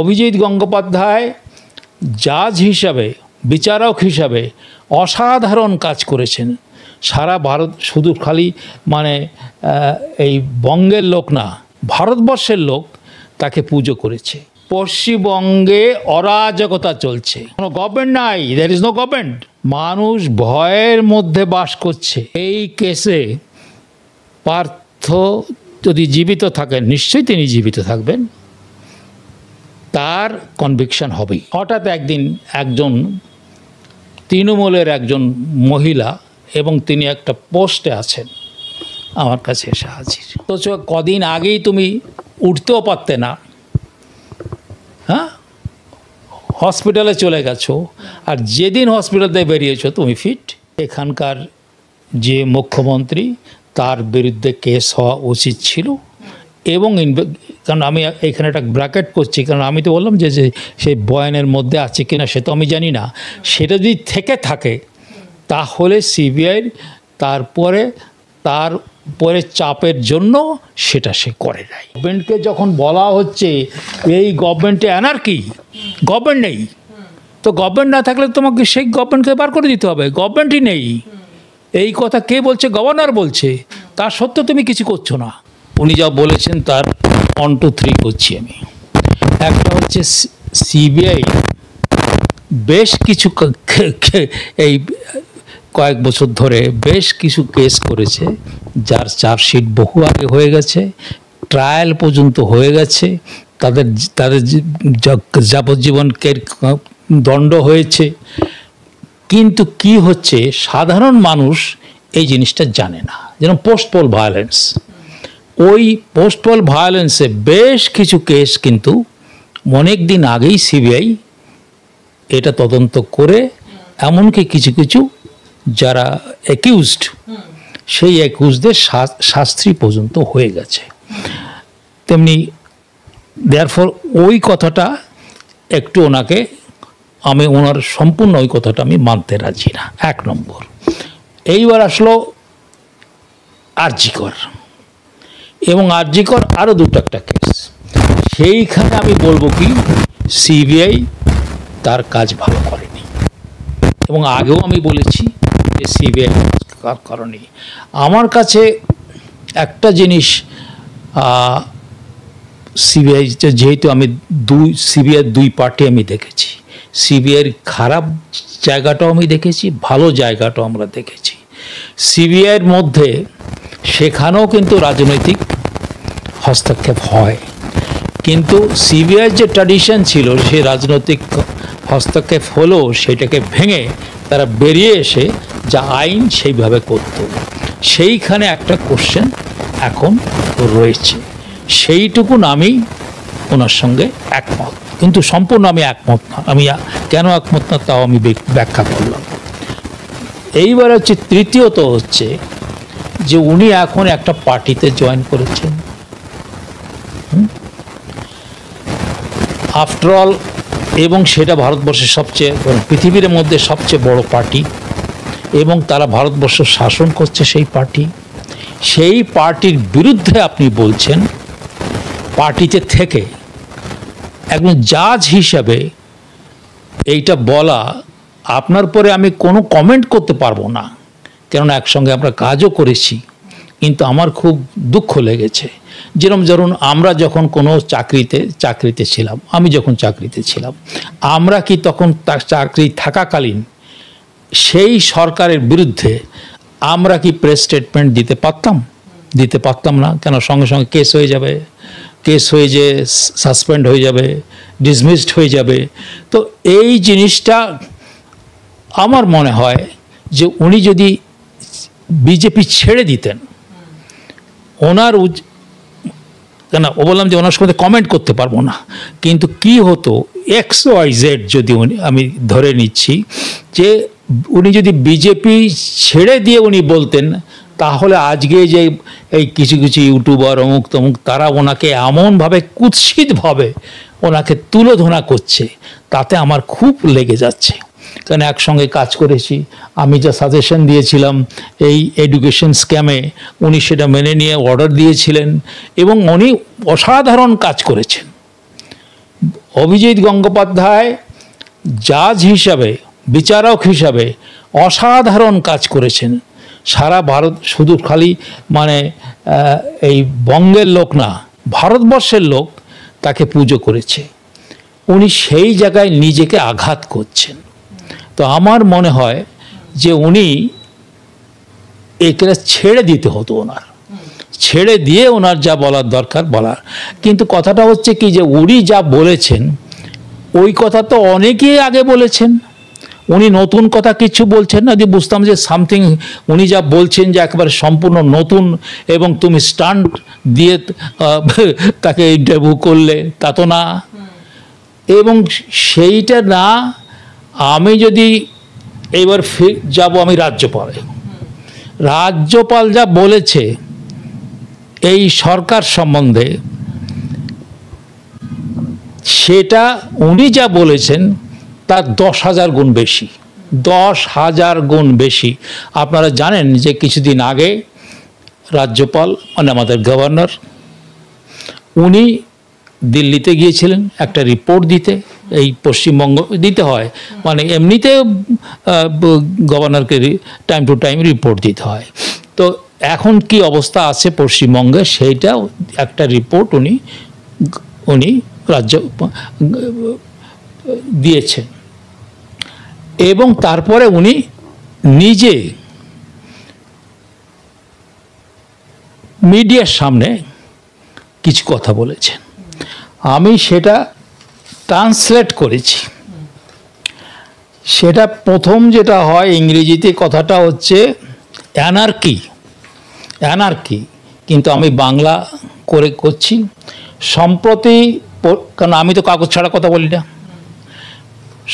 অভিজিৎ গঙ্গোপাধ্যায় জাজ হিসাবে, বিচারক হিসাবে অসাধারণ কাজ করেছেন। সারা ভারত, শুধু খালি মানে এই বঙ্গের লোক না, ভারতবর্ষের লোক তাকে পুজো করেছে। পশ্চিমবঙ্গে অরাজকতা চলছে, কোনো গভর্নমেন্ট নাই, দেয়ার ইজ নো গভর্নমেন্ট। মানুষ ভয়ের মধ্যে বাস করছে। এই কেসে পার্থ যদি জীবিত থাকেন, নিশ্চয়ই তিনি জীবিত থাকবেন, তার কনভিকশন হবেই। হঠাৎ একদিন একজন তৃণমূলের একজন মহিলা, এবং তিনি একটা পোস্টে আছেন, আমার কাছে এসে হাজির। তো কদিন আগেই তুমি উঠতেও পারতে না, হ্যাঁ, হসপিটালে চলে গেছো, আর যেদিন হসপিটাল থেকে বেরিয়েছো তুমি ফিট। এখানকার যে মুখ্যমন্ত্রী, তার বিরুদ্ধে কেস হওয়া উচিত ছিল। এবং কারণ আমি এখানে একটা ব্র্যাকেট করছি, কারণ আমি তো বললাম যে সেই বয়ানের মধ্যে আছে কিনা সে তো আমি জানি না। সেটা যদি থেকে থাকে তাহলে সিবিআই তারপরে তার পরে চাপের জন্য সেটা সে করে নাই। গভর্নমেন্টকে যখন বলা হচ্ছে এই গভর্নমেন্টে অ্যানার্কি, গভর্নমেন্ট নেই, তো গভর্নমেন্ট না থাকলে তোমাকে সেই গভর্নমেন্টকে বার করে দিতে হবে। গভর্নমেন্টই নেই, এই কথা কে বলছে? গভর্নর বলছে। তার সত্ত্বেও তুমি কিছু করছো না। উনি যা বলেছেন তার 1, 2, 3 করছি আমি। একটা হচ্ছে সিবিআই বেশ কিছু এই কয়েক বছর ধরে বেশ কিছু কেস করেছে, যার চার্জশিট বহু আগে হয়ে গেছে, ট্রায়াল পর্যন্ত হয়ে গেছে, তাদের যাবজ্জীবন দণ্ড হয়েছে। কিন্তু কি হচ্ছে, সাধারণ মানুষ এই জিনিসটা জানে না। যেমন পোস্টপোল ভায়োলেন্স, ওই পোস্টপোল ভায়োলেন্সে বেশ কিছু কেস কিন্তু অনেক দিন আগেই সিবিআই এটা তদন্ত করে, এমনকি কিছু কিছু যারা অ্যাকিউজড, সেই অ্যাকিউজদের শাস্তি পর্যন্ত হয়ে গেছে। তেমনি দেয়ারফর ওই কথাটা একটু ওনাকে আমি, ওনার সম্পূর্ণ ওই কথাটা আমি মানতে রাজি না, 1 নম্বর। এইবার আসলো আরজিকর, এবং আরজিকর আরও 2টা কেস। সেইখানে আমি বলবো কি, সিবিআই তার কাজ ভালো করেনি, এবং আগেও আমি বলেছি যে সিবিআই কাজ করেনি। আমার কাছে একটা জিনিস, সিবিআই যেহেতু আমি সিবিআইয়ের 2 পার্টি আমি দেখেছি, সিবিআইয়ের খারাপ জায়গাটাও আমি দেখেছি, ভালো জায়গাটাও আমরা দেখেছি। সিবিআইয়ের মধ্যে সেখানেও কিন্তু রাজনৈতিক হস্তক্ষেপ হয়, কিন্তু সিবিআইয়ের যে ট্র্যাডিশন ছিল, সেই রাজনৈতিক হস্তক্ষেপ হলেও সেটাকে ভেঙে তারা বেরিয়ে এসে যা আইন সেইভাবে করত। সেইখানে একটা কোশ্চেন এখন রয়েছে, সেইটুকুন আমি ওনার সঙ্গে একমত, কিন্তু সম্পূর্ণ আমি একমত না। আমি কেন একমত না তাও আমি ব্যাখ্যা করলাম। এইবার হচ্ছে তৃতীয়ত হচ্ছে যে উনি এখন একটা পার্টিতে জয়েন করেছেন। আফটারঅল, এবং সেটা ভারতবর্ষের সবচেয়ে, পৃথিবীর মধ্যে সবচেয়ে বড় পার্টি, এবং তারা ভারতবর্ষ শাসন করছে সেই পার্টি। সেই পার্টির বিরুদ্ধে আপনি বলছেন, পার্টিতে থেকে একজন জাজ হিসাবে এইটা বলা, আপনার পরে আমি কোনো কমেন্ট করতে পারবো না, কেননা একসঙ্গে আমরা কাজও করেছি। কিন্তু আমার খুব দুঃখ লেগেছে, যেরকম ধরুন আমরা যখন কোনো চাকরিতে ছিলাম, আমি যখন চাকরিতে ছিলাম, আমরা কি তখন তার চাকরি থাকাকালীন সেই সরকারের বিরুদ্ধে আমরা কি প্রেস স্টেটমেন্ট দিতে পারতাম না? কেন? সঙ্গে সঙ্গে কেস হয়ে যাবে, কেস হয়ে যে সাসপেন্ড হয়ে যাবে, ডিসমিসড হয়ে যাবে। তো এই জিনিসটা আমার মনে হয় যে উনি যদি বিজেপি ছেড়ে দিতেন, ওনার কেন ও বললাম যে ওনার সঙ্গে কমেন্ট করতে পারবো না, কিন্তু কি হতো XYZ যদি আমি ধরে নিচ্ছি যে উনি যদি বিজেপি ছেড়ে দিয়ে উনি বলতেন, তাহলে আজকে যে এই কিছু কিছু ইউটিউবার অমুক তমুক তারা ওনাকে এমনভাবে কুৎসিতভাবে ওনাকে তুলোধনা করছে, তাতে আমার খুব লেগে যাচ্ছে। কারণ একসঙ্গে কাজ করেছি, আমি যা সাজেশন দিয়েছিলাম এই এডুকেশন স্ক্যামে, উনি সেটা মেনে নিয়ে অর্ডার দিয়েছিলেন, এবং উনি অসাধারণ কাজ করেছেন, অভিজিৎ গঙ্গোপাধ্যায় জাজ হিসাবে, বিচারক হিসাবে অসাধারণ কাজ করেছেন। সারা ভারত, শুধু খালি মানে এই বঙ্গের লোক না, ভারতবর্ষের লোক তাকে পুজো করেছে। উনি সেই জায়গায় নিজেকে আঘাত করছেন। তো আমার মনে হয় যে উনি একে ছেড়ে দিতে হতো, ওনার ছেড়ে দিয়ে ওনার যা বলার দরকার বলার। কিন্তু কথাটা হচ্ছে কি, যে উনি যা বলেছেন ওই কথা তো অনেকেই আগে বলেছেন। উনি নতুন কথা কিছু বলছেন না, যে বুঝতাম যে সামথিং উনি যা বলছেন যে একেবারে সম্পূর্ণ নতুন, এবং তুমি স্টান্ট দিয়ে তাকে ইন্টারভিউ করলে, তা তো না। এবং সেইটা না, আমি যদি এবার যাব আমি রাজ্যপালে, রাজ্যপাল যা বলেছে এই সরকার সম্বন্ধে, সেটা উনি যা বলেছেন তার 10,000 গুণ বেশি, 10,000 গুণ বেশি। আপনারা জানেন যে কিছুদিন আগে রাজ্যপাল মানে আমাদের গভর্নর, উনি দিল্লিতে গিয়েছিলেন একটা রিপোর্ট দিতে। এই পশ্চিমবঙ্গ দিতে হয়, মানে এমনিতে গভর্নরকে টাইম টু টাইম রিপোর্ট দিতে হয়। তো এখন কি অবস্থা আছে পশ্চিমবঙ্গে, সেইটা একটা রিপোর্ট উনি রাজ্য দিয়েছেন। এবং তারপরে উনি নিজে মিডিয়ার সামনে কিছু কথা বলেছেন, আমি সেটা ট্রান্সলেট করেছি। সেটা প্রথম যেটা হয় ইংরেজিতে, কথাটা হচ্ছে অ্যানার্কি, কিন্তু আমি বাংলা করছি। সম্প্রতি, কারণ আমি তো কাগজ ছাড়া কথা বলি না,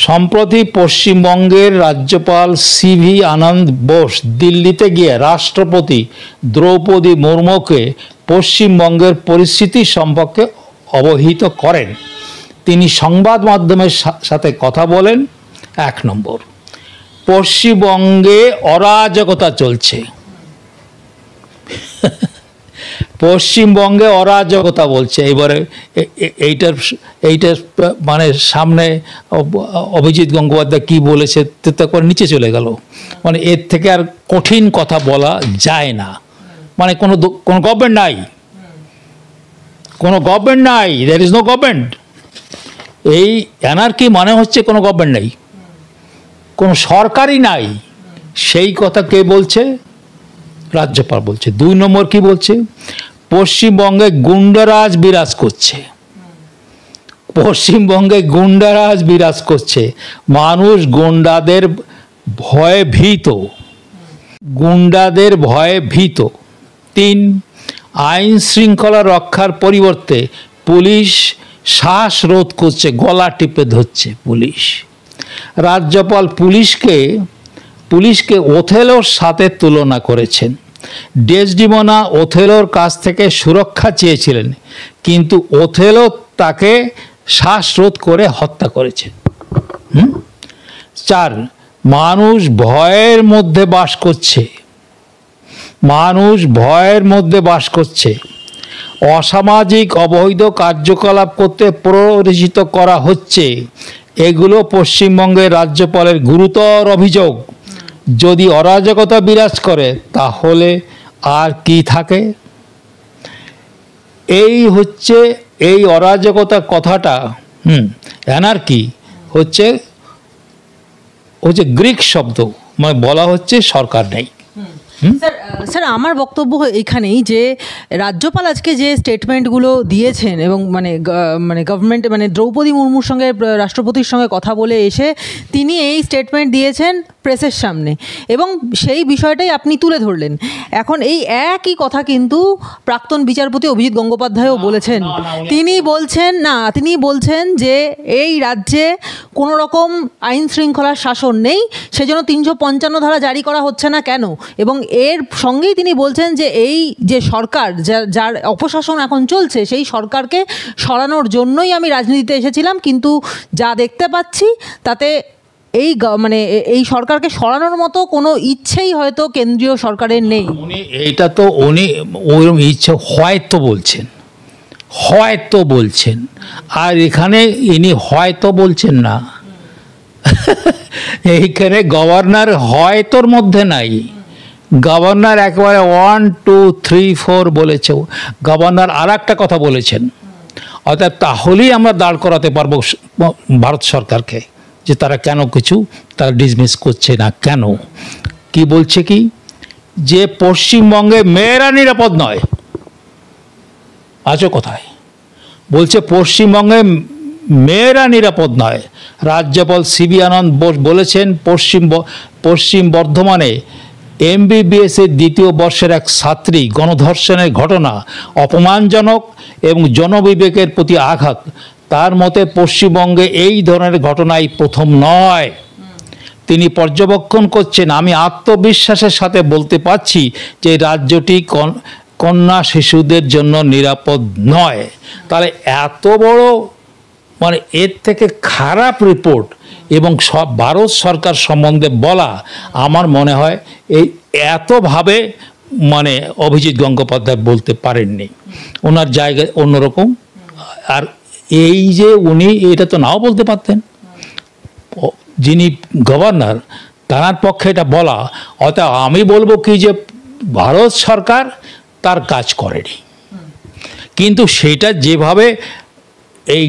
সম্প্রতি পশ্চিমবঙ্গের রাজ্যপাল CV আনন্দ বোস দিল্লিতে গিয়ে রাষ্ট্রপতি দ্রৌপদী মুর্মুকে পশ্চিমবঙ্গের পরিস্থিতি সম্পর্কে অবহিত করেন। তিনি সংবাদ মাধ্যমের সাথে কথা বলেন। 1 নম্বর, পশ্চিমবঙ্গে অরাজকতা চলছে, পশ্চিমবঙ্গে অরাজকতা বলছে। এবারে এইটার মানে সামনে অভিজিৎ গঙ্গোপাধ্যায় কি বলেছে তা করে নিচে চলে গেল। মানে এর থেকে আর কঠিন কথা বলা যায় না। মানে কোনো গভর্নমেন্ট নাই, কোনো গভর্নমেন্ট নাই, দেয়ার ইজ নো গভর্নমেন্ট। এই অ্যানার্কি মানে হচ্ছে কোনো গভর্নমেন্ট নেই, কোনো সরকারই নাই। সেই কথা কে বলছে? রাজ্যপাল বলছে। 2 নম্বর কি বলছে? পশ্চিমবঙ্গে গুন্ডারাজ বিরাজ করছে, পশ্চিমবঙ্গে গুন্ডারাজ বিরাজ করছে, মানুষ গুন্ডাদের ভয়ে ভীত, গুন্ডাদের ভয়ে ভীত। 3, আইন শৃঙ্খলা রক্ষার পরিবর্তে পুলিশ শ্বাসরোধ করছে, গলা টিপে ধরছে পুলিশ। রাজ্যপাল পুলিশকে ওথেলোর সাথে তুলনা করেছেন। ডেসডিমোনা ওথেলোর কাছ থেকে সুরক্ষা চেয়েছিলেন, কিন্তু ওথেলো তাকে শ্বাসরোধ করে হত্যা করেছেন। 4, মানুষ ভয়ের মধ্যে বাস করছে, মানুষ ভয়ের মধ্যে বাস করছে। অসামাজিক অবৈধ কার্যকলাপ করতে প্ররোচিত করা হচ্ছে। এগুলো পশ্চিমবঙ্গের রাজ্যপালের গুরুতর অভিযোগ। যদি অরাজকতা বিরাজ করে তাহলে আর কি থাকে? এই হচ্ছে এই অরাজকতা কথাটা, অ্যানার্কি হচ্ছে গ্রিক শব্দ, মানে বলা হচ্ছে সরকার নেই। স্যার আমার বক্তব্য এইখানেই যে রাজ্যপাল আজকে যে স্টেটমেন্টগুলো দিয়েছেন এবং মানে গভর্নমেন্ট মানে দ্রৌপদী মুর্মুর সঙ্গে রাষ্ট্রপতির সঙ্গে কথা বলে এসে তিনি এই স্টেটমেন্ট দিয়েছেন প্রেসের সামনে এবং সেই বিষয়টাই আপনি তুলে ধরলেন। এখন এই একই কথা কিন্তু প্রাক্তন বিচারপতি অভিজিৎ গঙ্গোপাধ্যায়ও বলেছেন। তিনি বলছেন যে এই রাজ্যে কোনো রকম আইন শৃঙ্খলার শাসন নেই, সেজন্য 355 ধারা জারি করা হচ্ছে না কেন, এবং এর সঙ্গেই তিনি বলছেন যে এই যে সরকার যার অপশাসন এখন চলছে সেই সরকারকে সরানোর জন্যই আমি রাজনীতিতে এসেছিলাম, কিন্তু যা দেখতে পাচ্ছি তাতে এই সরকারকে সরানোর মতো কোনো ইচ্ছেই হয়তো কেন্দ্রীয় সরকারের নেই। উনি এইটা তো উনি ওইরকম ইচ্ছে হয়তো বলছেন, হয়তো বলছেন, আর এখানে ইনি হয়তো বলছেন না, এইখানে গভর্নর হয়তোর মধ্যে নাই, গভর্নর একেবারে 1 2 3 4 বলেছে। গভর্নর আর একটা কথা বলেছেন, অর্থাৎ তাহলেই আমরা দাঁড় করাতে পারবো ভারত সরকারকে যে তারা কেন কিছু তারা ডিসমিস করছে না কেন। কি বলছে কি, যে পশ্চিমবঙ্গে মেয়েরা নিরাপদ নয়। আছো কোথায়? বলছে পশ্চিমবঙ্গে মেয়েরা নিরাপদ নয়। রাজ্যপাল সিবি আনন্দ বোস বলেছেন পশ্চিম বর্ধমানে MBBS এর দ্বিতীয় বর্ষের এক ছাত্রী গণধর্ষণের ঘটনা অপমানজনক এবং জনবিবেকের প্রতি আঘাত। তার মতে পশ্চিমবঙ্গে এই ধরনের ঘটনাই প্রথম নয়। তিনি পর্যবেক্ষণ করছেন, আমি আত্মবিশ্বাসের সাথে বলতে পারছি যে রাজ্যটি কন্যা শিশুদের জন্য নিরাপদ নয়। তাহলে এত বড় মানে এর থেকে খারাপ রিপোর্ট এবং সব ভারত সরকার সম্বন্ধে বলা, আমার মনে হয় এই এতভাবে মানে অভিজিৎ গঙ্গোপাধ্যায় বলতে পারেননি। ওনার জায়গায় অন্যরকম। আর এই যে উনি এটা তো নাও বলতে পারতেন, যিনি গভর্নর তার পক্ষে এটা বলা, অর্থাৎ আমি বলবো কি যে ভারত সরকার তার কাজ করেনি, কিন্তু সেটা যেভাবে এই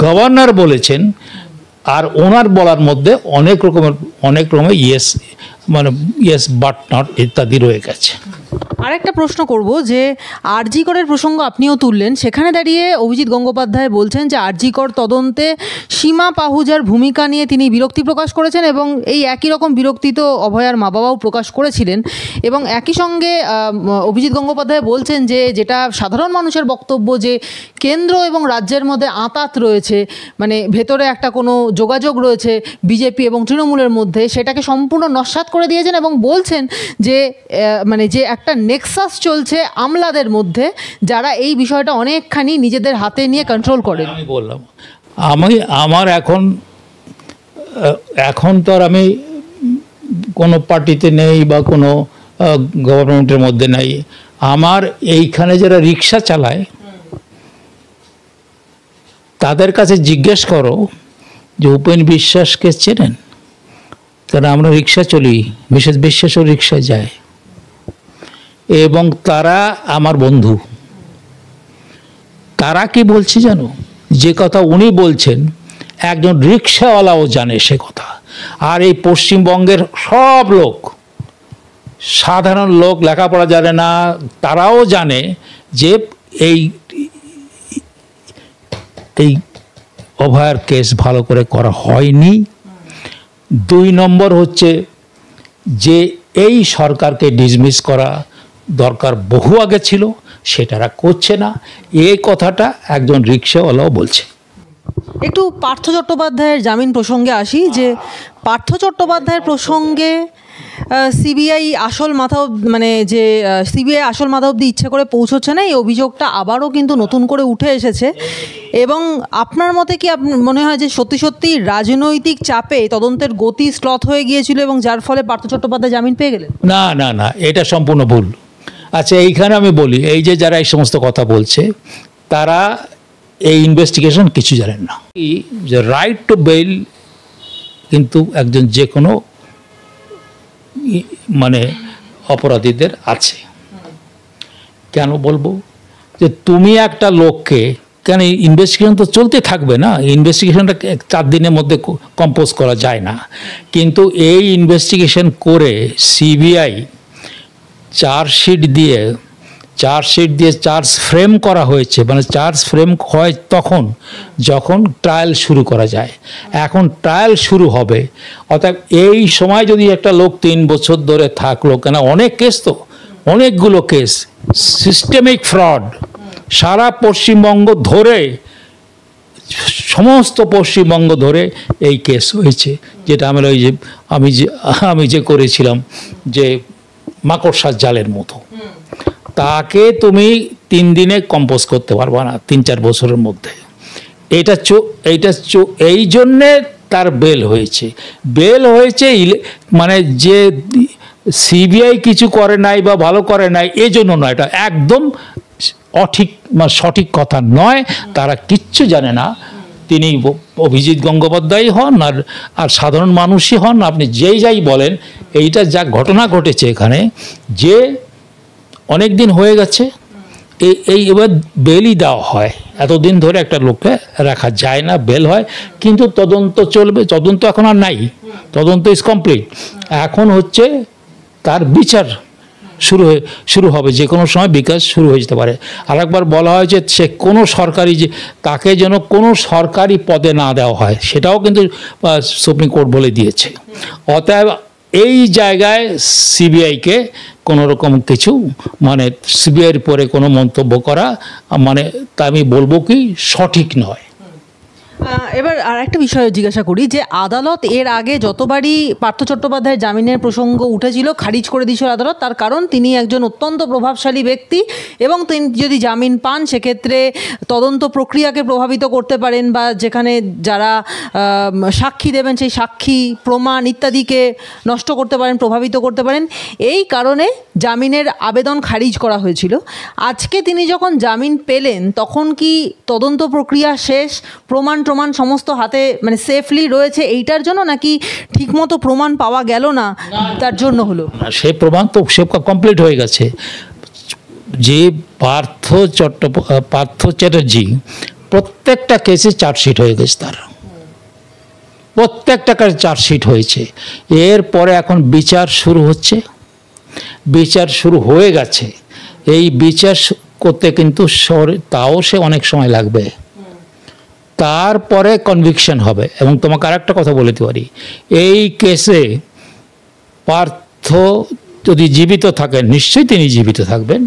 গভর্নর বলেছেন আর ওনার বলার মধ্যে অনেক রকমের ইয়েস মানে ইয়েস বাট নট ইত্যাদি রয়ে গেছে। আরেকটা প্রশ্ন করব যে আরজি করের প্রসঙ্গ আপনিও তুললেন, সেখানে দাঁড়িয়ে অভিজিৎ গঙ্গোপাধ্যায় বলছেন যে আরজি কর তদন্তে সীমা পাহুজার ভূমিকা নিয়ে তিনি বিরক্তি প্রকাশ করেছেন এবং এই একই রকম বিরক্তি তো অভয়ার মা বাবাও প্রকাশ করেছিলেন। এবং একই সঙ্গে অভিজিৎ গঙ্গোপাধ্যায় বলছেন যে যেটা সাধারণ মানুষের বক্তব্য যে কেন্দ্র এবং রাজ্যের মধ্যে আঁতাত রয়েছে, মানে ভেতরে একটা কোনো যোগাযোগ রয়েছে বিজেপি এবং তৃণমূলের মধ্যে, সেটাকে সম্পূর্ণ নস্যাৎ করে দিয়েছেন এবং বলছেন যে মানে যে একটা নেক্সাস চলছে আমলাদের মধ্যে যারা এই বিষয়টা অনেকখানি নিজেদের হাতে নিয়ে কন্ট্রোল করেন। আমি বললাম আমার এখন তো আর আমি কোনো পার্টিতে নেই বা কোনো গভর্নমেন্টের মধ্যে নেই। আমার এইখানে যারা রিক্সা চালায় তাদের কাছে জিজ্ঞেস করো যে উপেন বিশ্বাসকে চেনেন? তারা আমরা রিক্সা চলি, বিশেষ বিশ্বাসও রিক্সায় যায় এবং তারা আমার বন্ধু। তারা কি বলছে জানো? যে কথা উনি বলছেন একজন রিক্সাওয়ালাও জানে সে কথা। আর এই পশ্চিমবঙ্গের সব লোক, সাধারণ লোক, লেখাপড়া জানে না, তারাও জানে যে এই অভয়ার কেস ভালো করে করা হয়নি। 2 নম্বর হচ্ছে যে এই সরকারকে ডিসমিস করা দরকার বহু আগে ছিল, সেটারা করছে না। এই কথাটা একজন রিক্সাওয়ালাও বলছে। একটু পার্থ চট্টোপাধ্যায়ের জামিন প্রসঙ্গে আসি, যে পার্থ চট্টোপাধ্যায়ের প্রসঙ্গে সিবিআই আসল মাথা অবধি ইচ্ছে করে পৌঁছচ্ছে না, এই অভিযোগটা আবারও কিন্তু নতুন করে উঠে এসেছে। এবং আপনার মতে কি মনে হয় যে সত্যি রাজনৈতিক চাপে তদন্তের গতি স্লথ হয়ে গিয়েছিল এবং যার ফলে পার্থ চট্টোপাধ্যায় জামিন পেয়ে গেলেন? না না না, এটা সম্পূর্ণ ভুল। আচ্ছা, এইখানে আমি বলি, এই যে যারা এই সমস্ত কথা বলছে তারা এই ইনভেস্টিগেশন কিছু জানেন না। যে রাইট টু বেইল কিন্তু একজন যে কোনো মানে অপরাধীদের আছে। কেন বলবো? যে তুমি একটা লোককে, কেন ইনভেস্টিগেশন তো চলতে থাকবে না, ইনভেস্টিগেশনটা 4 দিনের মধ্যে কম্পোজ করা যায় না। কিন্তু এই ইনভেস্টিগেশন করে সিবিআই চার্জশিট দিয়ে চার্জ ফ্রেম করা হয়েছে। মানে চার্জ ফ্রেম হয় তখন যখন ট্রায়াল শুরু করা যায়। এখন ট্রায়াল শুরু হবে, অর্থাৎ এই সময় যদি একটা লোক 3 বছর ধরে থাকলো, কেন অনেক কেস তো, অনেকগুলো কেস, সিস্টেমিক ফ্রড সারা পশ্চিমবঙ্গ ধরে, সমস্ত পশ্চিমবঙ্গ ধরে এই কেস হয়েছে। যেটা আমরা ওই যে আমি যে করেছিলাম যে মাকড়সার জালের মতো, তাকে তুমি 3 দিনে কম্পোজ করতে পারবা না 3-4 বছরের মধ্যে। এই জন্যে তার বেল হয়েছে। মানে যে সিবিআই কিছু করে নাই বা ভালো করে নাই এই জন্য নয়, এটা একদম সঠিক কথা নয়, তারা কিচ্ছু জানে না। তিনি অভিজিৎ গঙ্গোপাধ্যায় হন আর সাধারণ মানুষই হন, আপনি যাই বলেন, এইটা যা ঘটনা ঘটেছে এখানে, যে অনেক দিন হয়ে গেছে, এবার বেলই দেওয়া হয়। এতদিন ধরে একটা লোককে রাখা যায় না, বেল হয়, কিন্তু তদন্ত চলবে। তদন্ত এখন আর নাই, তদন্ত ইজ কমপ্লিট। এখন হচ্ছে তার বিচার শুরু হবে, যে কোনো সময় বিকাশ শুরু হয়ে যেতে পারে। আর একবার বলা হয় যে সে কোনো সরকারি, যে তাকে যেন কোনো সরকারি পদে না দেওয়া হয়, সেটাও কিন্তু সুপ্রিম কোর্ট বলে দিয়েছে। অতএব এই জায়গায় সিবিআইকে কোনো রকম কিছু, মানে সিবিআইয়ের পরে কোনো মন্তব্য করা, মানে তা আমি বলবো কি সঠিক নয়। এবার আর একটা বিষয় জিজ্ঞাসা করি, যে আদালত এর আগে যতবারই পার্থ চট্টোপাধ্যায়ের জামিনের প্রসঙ্গ উঠেছিল খারিজ করে দিয়েছিল আদালত, তার কারণ তিনি একজন অত্যন্ত প্রভাবশালী ব্যক্তি এবং তিনি যদি জামিন পান সেক্ষেত্রে তদন্ত প্রক্রিয়াকে প্রভাবিত করতে পারেন, বা যেখানে যারা সাক্ষী দেবেন সেই সাক্ষী প্রমাণ ইত্যাদিকে নষ্ট করতে পারেন, প্রভাবিত করতে পারেন। এই কারণে জামিনের আবেদন খারিজ করা হয়েছিল। আজকে তিনি যখন জামিন পেলেন তখন কি তদন্ত প্রক্রিয়া শেষ, প্রমাণ সমস্ত হাতে মানে সেফলি রয়েছে এইটার জন্য, নাকি ঠিকমতো প্রমাণ পাওয়া গেল না তার জন্য হলো? সে প্রমাণ তো সে কমপ্লিট হয়ে গেছে। যে পার্থ চ্যাটার্জি প্রত্যেকটা কেসে চার্জশিট হয়ে গেছে, তার প্রত্যেকটা কেসে চার্জশিট হয়েছে। এরপরে এখন বিচার শুরু হচ্ছে, বিচার শুরু হয়ে গেছে। এই বিচার করতে কিন্তু তাও সে অনেক সময় লাগবে, তারপরে কনভিকশন হবে। এবং তোমাকে আর একটা কথা বলতে পারি, এই কেসে পার্থ যদি জীবিত থাকেন, নিশ্চয়ই তিনি জীবিত থাকবেন,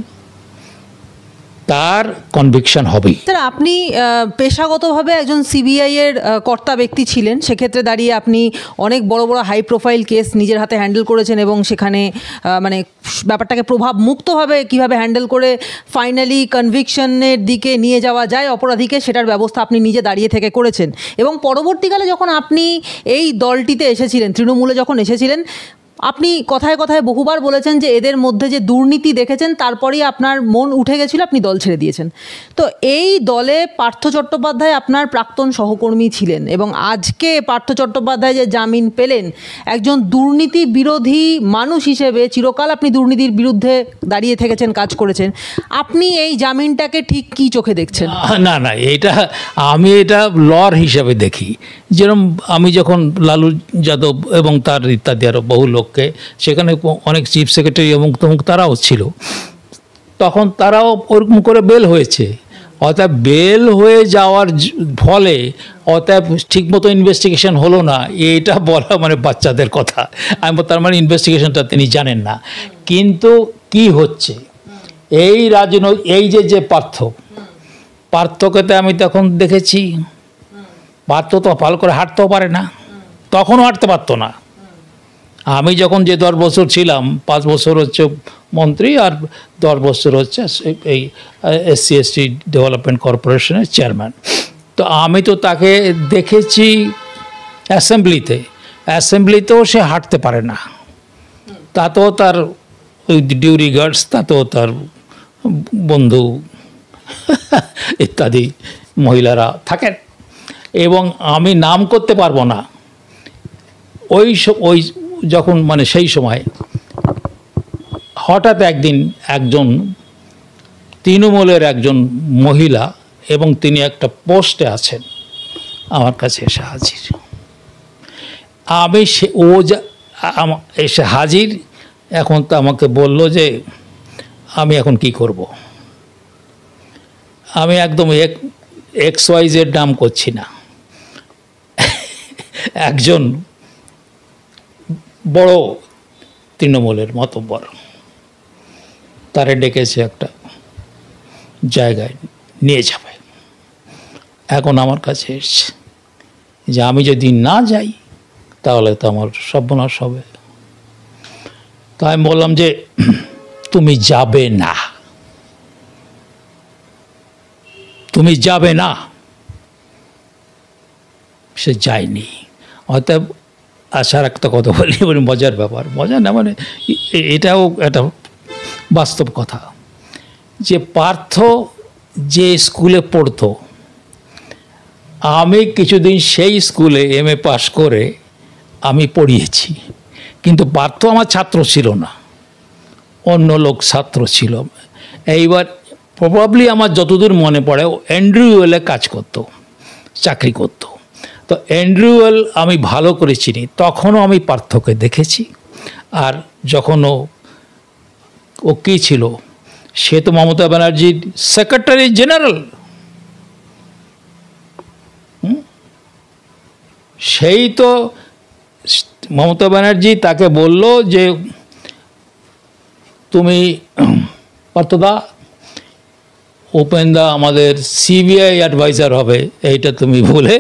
তার কনভিকশন হবেই। স্যার, আপনি পেশাগতভাবে একজন সিবিআই এর কর্তা ব্যক্তি ছিলেন, সেক্ষেত্রে দাঁড়িয়ে আপনি অনেক বড় হাই প্রোফাইল কেস নিজের হাতে হ্যান্ডেল করেছেন এবং সেখানে মানে ব্যাপারটাকে প্রভাব মুক্তভাবে কীভাবে হ্যান্ডেল করে ফাইনালি কনভিকশনের দিকে নিয়ে যাওয়া যায় অপরাধীকে, সেটার ব্যবস্থা আপনি নিজে দাঁড়িয়ে থেকে করেছেন। এবং পরবর্তীকালে যখন আপনি এই দলটিতে এসেছিলেন, তৃণমূলে যখন এসেছিলেন, আপনি কথায় বহুবার বলেছেন যে এদের মধ্যে যে দুর্নীতি দেখেছেন তারপরেই আপনার মন উঠে গেছিল, আপনি দল ছেড়ে দিয়েছেন। তো এই দলে পার্থ চট্টোপাধ্যায় আপনার প্রাক্তন সহকর্মী ছিলেন এবং আজকে পার্থ চট্টোপাধ্যায় যে জামিন পেলেন, একজন দুর্নীতি বিরোধী মানুষ হিসেবে চিরকাল আপনি দুর্নীতির বিরুদ্ধে দাঁড়িয়ে থেকেছেন, কাজ করেছেন, আপনি এই জামিনটাকে ঠিক কী চোখে দেখছেন? না, আমি এটা লর হিসাবে দেখি। যেরকম আমি যখন লালু যাদব এবং তার ইত্যাদি আরও বহু লোককে, সেখানে অনেক চিফ সেক্রেটারি এবং তারাও ছিল, তখন তারাও ওরকম করে বেল হয়েছে। অতএব বেল হয়ে যাওয়ার ফলে অতএব ঠিকমতো ইনভেস্টিগেশন হলো না, এটা বলা মানে বাচ্চাদের কথা। আমি তার মানে ইনভেস্টিগেশনটা তিনি জানেন না। কিন্তু কি হচ্ছে, এই যে পার্থকে তো আমি তখন দেখেছি, পার্থ তো ভালো করে হাঁটতেও পারে না, তখনও হাঁটতে পারতো না। আমি যখন যে 10 বছর ছিলাম, 5 বছর হচ্ছে মন্ত্রী আর 10 বছর হচ্ছে এই SC/ST ডেভেলপমেন্ট কর্পোরেশনের চেয়ারম্যান। তো আমি তো তাকে দেখেছি অ্যাসেম্বলিতেও সে হাঁটতে পারে না। তাতেও তার ওই ডিউ রিগার্ডস, তাতেও তার বন্ধু ইত্যাদি মহিলারা থাকেন, এবং আমি নাম করতে পারবো না। ওই যখন মানে সেই সময় হঠাৎ একদিন একজন তৃণমূলের একজন মহিলা, এবং তিনি একটা পোস্টে আছেন, আমার কাছে এসে হাজির। আমি এসে হাজির, এখন তো আমাকে বলল যে আমি এখন কি করব। আমি একদম XYZ নাম করছি না, একজন বড় তৃণমূলের মাতব্বর, তারে ডেকেছে একটা জায়গায় নিয়ে যাবে। এখন আমার কাছে এসছে যে আমি যদি না যাই তাহলে তো আমার সর্বনাশ হবে। তাই আমি বললাম যে তুমি যাবে না। সে যায়নি। অতএব আসার একটা কথা বলি, মানে মজার ব্যাপার, মজা না মানে এটাও একটা বাস্তব কথা, যে পার্থ যে স্কুলে পড়তো, আমি কিছুদিন সেই স্কুলে MA পাশ করে আমি পড়িয়েছি, কিন্তু পার্থ আমার ছাত্র ছিল না, অন্য লোক ছাত্র ছিল। এইবার প্রবাবলি আমার যতদূর মনে পড়ে অ্যান্ড্রু ওয়েলে কাজ করতো, চাকরি করতো। তো অ্যান্ড্রু ওয়েল আমি ভালো করে চিনি, তখনও আমি পার্থকে দেখেছি। আর যখন ও কী ছিল, সে তো মমতা ব্যানার্জির সেক্রেটারি জেনারেল। সেই তো মমতা ব্যানার্জি তাকে বলল যে তুমি পার্থদা, উপেন্দা আমাদের CBI অ্যাডভাইজার হবে, এইটা তুমি বলে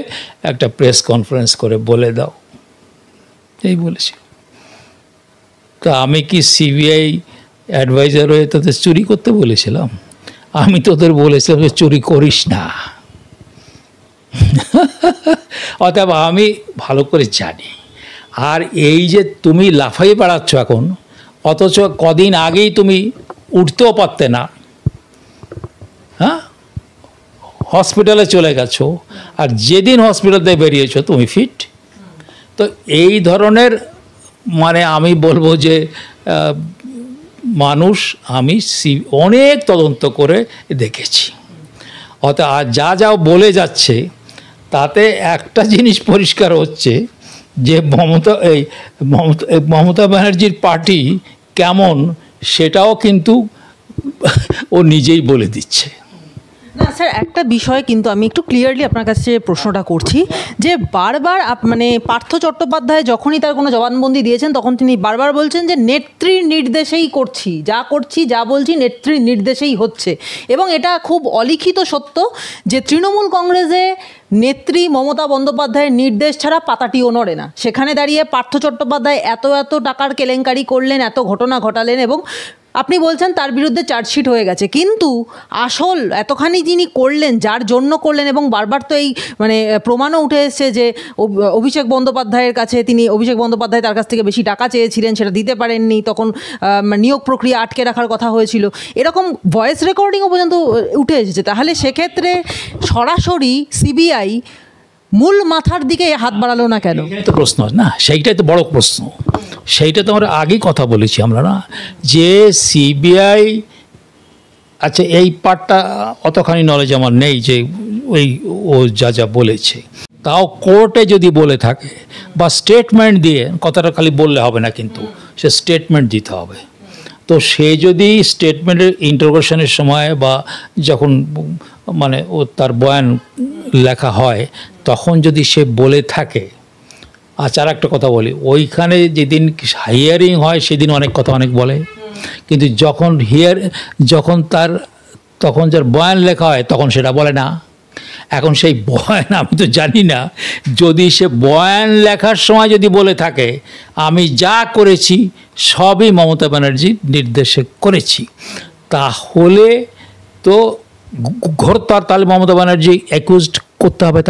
একটা প্রেস কনফারেন্স করে বলে দাও, এই বলেছি। তা আমি কি CBI অ্যাডভাইজার হয়ে তোদের চুরি করতে বলেছিলাম? আমি তোদের বলেছিলাম যে চুরি করিস না। অতএব আমি ভালো করে জানি। আর এই যে তুমি লাফাই বেড়াচ্ছ এখন, অথচ কদিন আগেই তুমি উঠতেও পারতে না, হ্যাঁ, হসপিটালে চলে গেছো, আর যেদিন হসপিটাল থেকে বেরিয়েছো তুমি ফিট। তো এই ধরনের মানে আমি বলবো যে মানুষ, আমি অনেক তদন্ত করে দেখেছি। অর্থাৎ আর যা যা বলে যাচ্ছে তাতে একটা জিনিস পরিষ্কার হচ্ছে যে মমতা ব্যানার্জির পার্টি কেমন সেটাও কিন্তু ও নিজেই বলে দিচ্ছে। না স্যার, একটা বিষয় কিন্তু আমি একটু ক্লিয়ারলি আপনার কাছে প্রশ্নটা করছি যে বারবার মানে পার্থ চট্টোপাধ্যায় যখনই তার কোনো জবানবন্দি দিয়েছেন তখন তিনি বারবার বলছেন যে নেত্রীর নির্দেশেই করছি, যা বলছি নেত্রীর নির্দেশেই হচ্ছে। এবং এটা খুব অলিখিত সত্য যে তৃণমূল কংগ্রেসে নেত্রী মমতা বন্দ্যোপাধ্যায়ের নির্দেশ ছাড়া পাতাটিও নড়ে না। সেখানে দাঁড়িয়ে পার্থ চট্টোপাধ্যায় এত টাকার কেলেঙ্কারি করলেন, এত ঘটনা ঘটালেন, এবং আপনি বলছেন তার বিরুদ্ধে চার্জশিট হয়ে গেছে, কিন্তু আসল এতখানি যিনি করলেন, যার জন্য করলেন, এবং বারবার তো এই মানে প্রমাণও উঠে এসছে যে অভিষেক বন্দ্যোপাধ্যায়ের কাছে অভিষেক বন্দ্যোপাধ্যায় তার কাছ থেকে বেশি টাকা চেয়েছিলেন, সেটা দিতে পারেননি, তখন নিয়োগ প্রক্রিয়া আটকে রাখার কথা হয়েছিল, এরকম ভয়েস রেকর্ডিংও পর্যন্ত উঠে এসেছে। তাহলে সেক্ষেত্রে সরাসরি CBI মূল মাথার দিকে হাত বাড়ালো না কেন? তো প্রশ্ন না, সেইটাই তো বড় প্রশ্ন। সেইটা তো আমরা আগেই কথা বলেছি আমরা না, যে CBI, আচ্ছা এই পার্টটা অতখানি নলেজ আমার নেই যে ও যা বলেছে, তাও কোর্টে যদি বলে থাকে বা স্টেটমেন্ট দিয়ে, কথাটা খালি বললে হবে না, কিন্তু সে স্টেটমেন্ট দিতে হবে। তো সে যদি স্টেটমেন্টের ইন্টারোগেশনের সময় বা যখন মানে ও তার বয়ান লেখা হয় তখন যদি সে বলে থাকে, আচ্ছা আর একটা কথা বলি, ওইখানে যেদিন হিয়ারিং হয় সেদিন অনেক কথা অনেক বলে, কিন্তু যখন যার বয়ান লেখা হয় তখন সেটা বলে না। এখন সেই বয়ান আমি তো জানি না, যদি সে বয়ান লেখার সময় যদি বলে থাকে আমি যা করেছি সবই মমতা ব্যানার্জির নির্দেশে করেছি, তাহলে তো তাহলে মমতা ব্যানার্জি অ্যাকিউজড করতে হবে,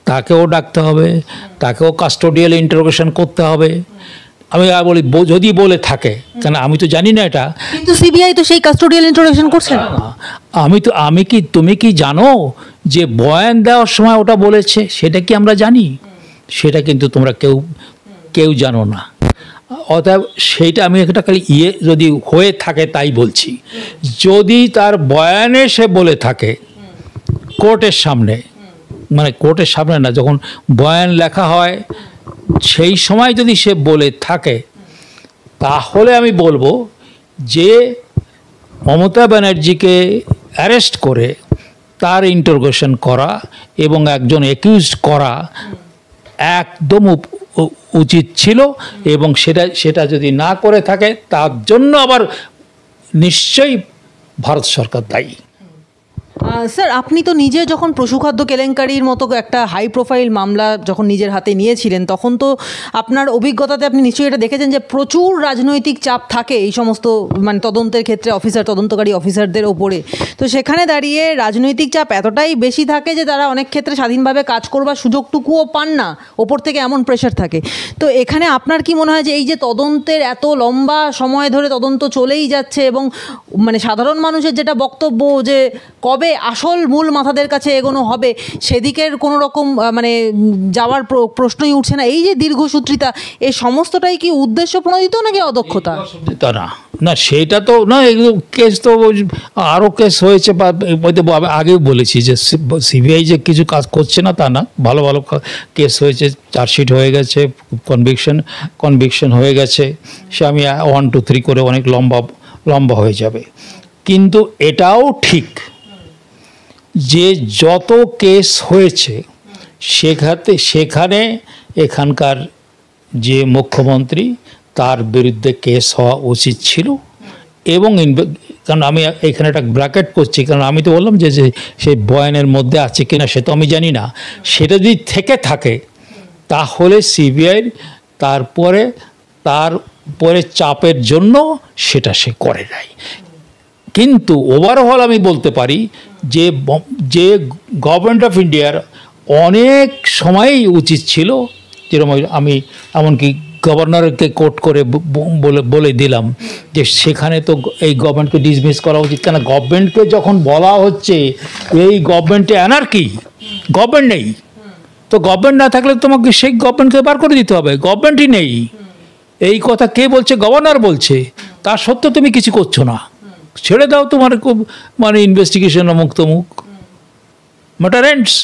তাকেও ডাকতে হবে, তাকেও কাস্টোডিয়াল ইন্টারোগেশন করতে হবে। আমি বলি যদি বলে থাকে, কেন আমি তো জানি না এটা, কিন্তু CBI তো সেই কাস্টোডিয়াল ইন্টারোগেশন করছে না। তুমি কি জানো যে বয়ান দেওয়ার সময় ওটা বলেছে? সেটা কি আমরা জানি? সেটা কিন্তু তোমরা কেউ জানো না। অতএব সেইটা আমি একটা খালি যদি হয়ে থাকে তাই বলছি। যদি তার বয়ানে সে বলে থাকে কোর্টের সামনে, মানে কোর্টের সামনে না, যখন বয়ান লেখা হয় সেই সময় যদি সে বলে থাকে, তাহলে আমি বলবো যে মমতা ব্যানার্জিকে অ্যারেস্ট করে তার ইন্টারোগেশন করা এবং একজন অ্যাকিউজড করা একদম উচিত ছিল, এবং সেটা যদি না করে থাকে তার জন্য আবার নিশ্চয়ই ভারত সরকার দায়ী। স্যার, আপনি তো নিজে যখন পশুখাদ্য কেলেঙ্কারির মতো একটা হাই প্রোফাইল মামলা যখন নিজের হাতে নিয়েছিলেন, তখন তো আপনার অভিজ্ঞতাতে আপনি নিশ্চয়ই এটা দেখেছেন যে প্রচুর রাজনৈতিক চাপ থাকে এই সমস্ত মানে তদন্তের ক্ষেত্রে তদন্তকারী অফিসারদের ওপরে। তো সেখানে দাঁড়িয়ে রাজনৈতিক চাপ এতটাই বেশি থাকে যে তারা অনেক ক্ষেত্রে স্বাধীনভাবে কাজ করবার সুযোগটুকুও পান না, ওপর থেকে এমন প্রেশার থাকে। তো এখানে আপনার কি মনে হয় যে এই যে তদন্তের এত লম্বা সময় ধরে তদন্ত চলেই যাচ্ছে এবং মানে সাধারণ মানুষের যেটা বক্তব্য যে কবে আসল মূল মাথাদের কাছে এগোনো হবে সেদিকের কোনো রকম মানে যাওয়ার প্রশ্নই উঠছে না, এই যে দীর্ঘসূত্রিতা, এই সমস্তটাই কি উদ্দেশ্য প্রণোদিত নাকি অদক্ষতা? তা না, না সেটা তো না, কেস তো আরও কেস হয়েছে, বা আগেও বলেছি যে সিবিআই যে কিছু কাজ করছে না তা না, ভালো ভালো কেস হয়েছে, চার্জশিট হয়ে গেছে, কনভিকশন হয়ে গেছে, সে আমি 1 2 3 করে অনেক লম্বা হয়ে যাবে। কিন্তু এটাও ঠিক যে যত কেস হয়েছে সেখানে এখানকার যে মুখ্যমন্ত্রী তার বিরুদ্ধে কেস হওয়া উচিত ছিল। এবং কারণ আমি এখানে একটা ব্র্যাকেট করছি, কারণ আমি তো বললাম যে সেই বয়ানের মধ্যে আছে কিনা সে তো আমি জানি না, সেটা যদি থেকে থাকে তাহলে সিবিআইয়ের তার চাপের জন্য সেটা সে করে নাই। কিন্তু ওভারঅল আমি বলতে পারি যে গভর্নমেন্ট অফ ইন্ডিয়ার অনেক সময়ই উচিত ছিল, যেরকম আমি এমনকি গভর্নরকে কোট করে বলে দিলাম যে সেখানে তো এই গভর্নমেন্টকে ডিসমিস করা উচিত। কেন গভর্নমেন্টকে যখন বলা হচ্ছে এই গভর্নমেন্টে অ্যানার্কি, গভর্নমেন্ট নেই, তো গভর্নমেন্ট না থাকলে তোমাকে সেই গভর্নমেন্টকে বার করে দিতে হবে, গভর্নমেন্টই নেই। এই কথা কে বলছে? গভর্নর বলছে। তার সত্ত্বেও তুমি কিছু করছো না, ছেড়ে দাও তোমার খুব মানে ইনভেস্টিগেশন অমুক তমুক, ম্যাটার এন্ডস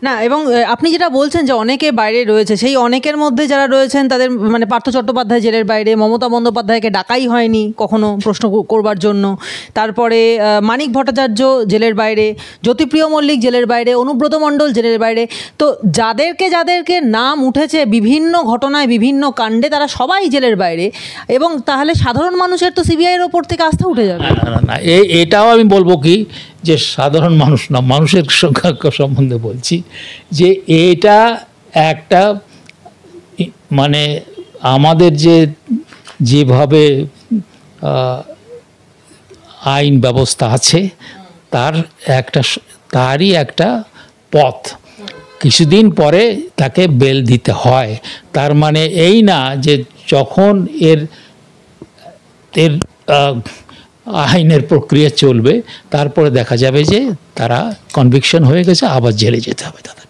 না। এবং আপনি যেটা বলছেন যে অনেকে বাইরে রয়েছে, সেই অনেকের মধ্যে যারা রয়েছেন তাদের মানে পার্থ চট্টোপাধ্যায় জেলের বাইরে, মমতা বন্দ্যোপাধ্যায়কে ডাকাই হয়নি কখনো প্রশ্ন করবার জন্য, তারপরে মানিক ভট্টাচার্য জেলের বাইরে, জ্যোতিপ্রিয় মল্লিক জেলের বাইরে, অনুব্রত মণ্ডল জেলের বাইরে। তো যাদেরকে নাম উঠেছে বিভিন্ন ঘটনায় বিভিন্ন কাণ্ডে তারা সবাই জেলের বাইরে, এবং তাহলে সাধারণ মানুষের তো সিবিআইয়ের ওপর থেকে আস্থা উঠে যাবে। না, এটাও আমি বলবো কি যে সাধারণ মানুষ না, মানুষের সম্বন্ধে বলছি যে এটা একটা মানে আমাদের যেভাবে আইন ব্যবস্থা আছে তারই একটা পথ, কিছুদিন পরে তাকে বেল দিতে হয়। তার মানে এই না যে যখন এর আইনের প্রক্রিয়া চলবে তারপরে দেখা যাবে যে তারা কনভিকশন হয়ে গেছে, আবার জেলে যেতে হবে তাদের।